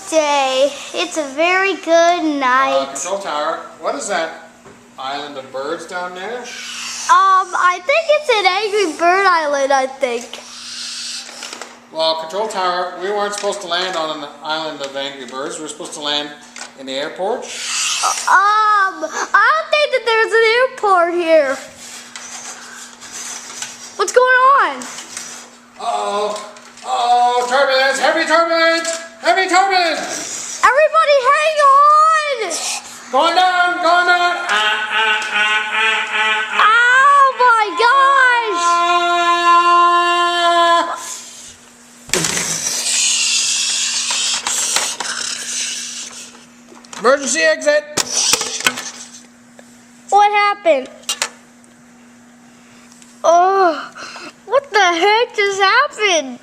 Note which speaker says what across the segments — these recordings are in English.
Speaker 1: day. It's a very good night.
Speaker 2: Control tower, what is that island of birds down there?
Speaker 1: I think it's an Angry Bird Island, I think.
Speaker 2: Well, control tower, we weren't supposed to land on an island of Angry Birds. We were supposed to land in the airport.
Speaker 1: I don't think that there's an airport here. What's going on?
Speaker 2: Uh-oh, turbulence, heavy turbulence, heavy turbulence.
Speaker 1: Everybody hang on.
Speaker 2: Going down, going down.
Speaker 1: Oh my gosh.
Speaker 2: Emergency exit.
Speaker 1: What happened? Oh, what the heck just happened?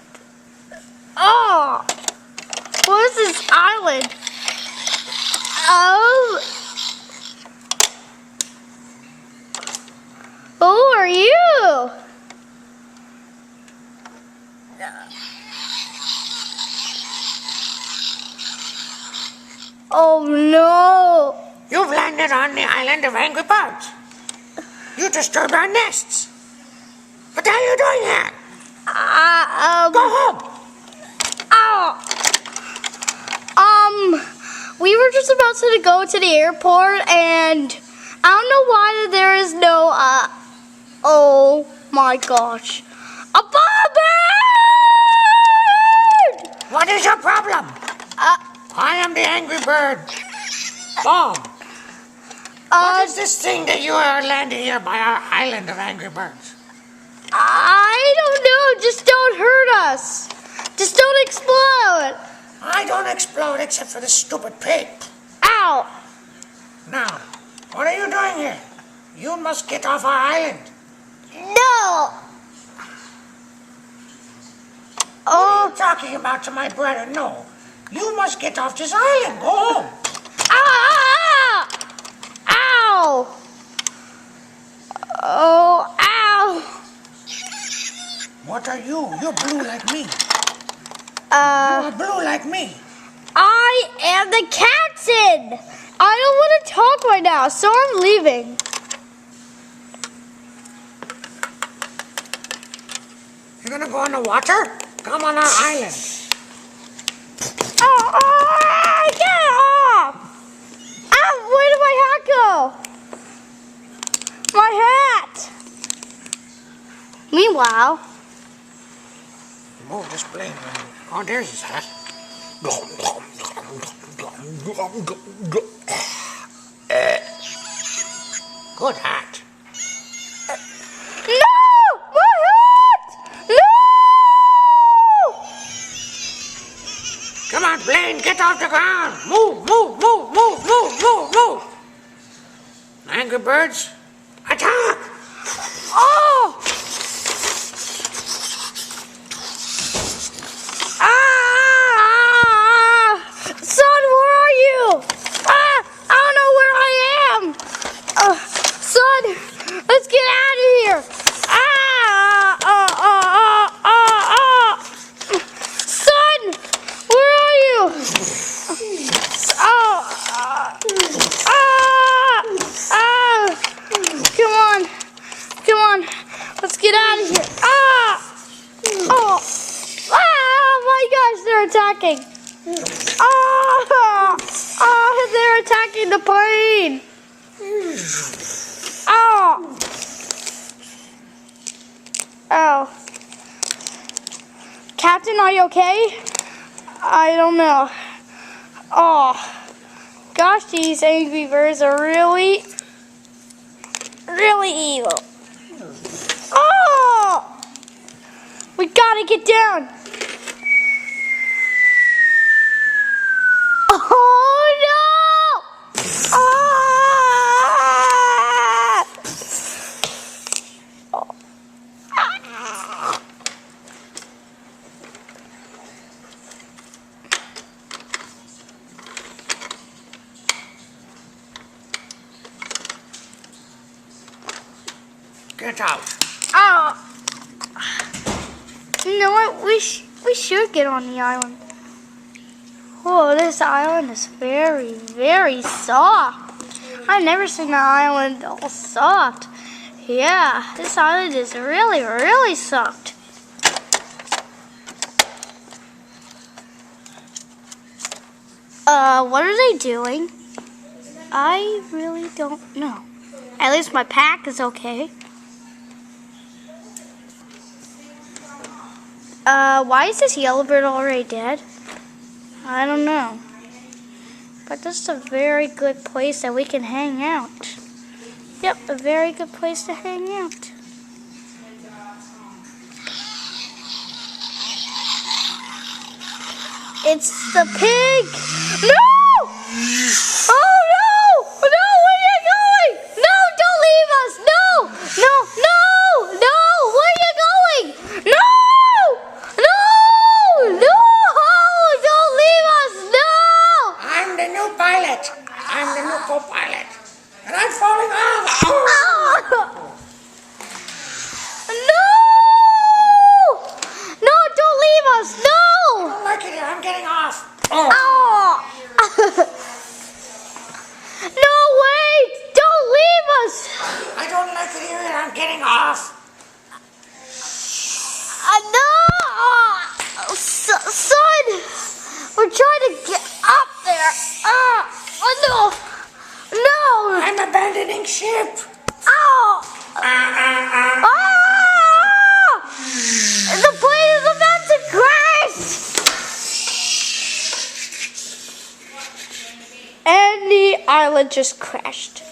Speaker 1: Oh, what is this island? Oh, who are you? Oh no.
Speaker 3: You've landed on the island of Angry Birds. You disturbed our nests. What the hell are you doing here? Go home.
Speaker 1: We were just about to go to the airport, and I don't know why there is no, oh my gosh. A bird!
Speaker 3: What is your problem? I am the Angry Bird. Bob. What is this thing that you are landing here by our island of Angry Birds?
Speaker 1: I don't know. Just don't hurt us. Just don't explode.
Speaker 3: I don't explode except for this stupid pig.
Speaker 1: Ow.
Speaker 3: Now, what are you doing here? You must get off our island.
Speaker 1: No.
Speaker 3: What are you talking about to my brother? No. You must get off this island. Go home.
Speaker 1: Ow. Oh, ow.
Speaker 3: What are you? You're blue like me. You're blue like me.
Speaker 1: I am the captain. I don't want to talk right now, so I'm leaving.
Speaker 3: You're gonna go on the water? Come on our island.
Speaker 1: Get off! Where did my hat go? My hat! Meanwhile...
Speaker 3: Move this plane. Oh, there's his hat. Good hat.
Speaker 1: No! My hat! No!
Speaker 3: Come on, plane, get off the ground. Move, move, move, move, move, move, move. Angry Birds, attack!
Speaker 1: Oh! Son, where are you? I don't know where I am. Son, let's get out of here. Son, where are you? Come on, let's get out of here. My gosh, they're attacking. They're attacking the plane. Oh. Captain, are you okay? I don't know. Oh. Gosh, these Angry Birds are really evil. Oh! We gotta get down. Oh no!
Speaker 3: Get out.
Speaker 1: You know what? We should get on the island. Oh, this island is very, very soft. I've never seen an island all soft. Yeah, this island is really, really soft. What are they doing? I really don't know. At least my pack is okay. Why is this yellow bird already dead? I don't know. But this is a very good place that we can hang out. Yep, a very good place to hang out. It's the pig! No! Oh no! No, where are you going? No, don't leave us! No! No, no! No! Where are you going? No! No! No! Don't leave us! No!
Speaker 3: I'm the new pilot. I'm the new co-pilot. And I'm falling off.
Speaker 1: Oh. No! No, don't leave us! No!
Speaker 3: I don't like it here. I'm getting off.
Speaker 1: Oh! No, wait! Don't leave us!
Speaker 3: I don't like it here. I'm getting off.
Speaker 1: No! Son! We're trying to get up there! Oh, no! No!
Speaker 3: I'm abandoning ship.
Speaker 1: Oh! Ah! The plane is about to crash! And the island just crashed.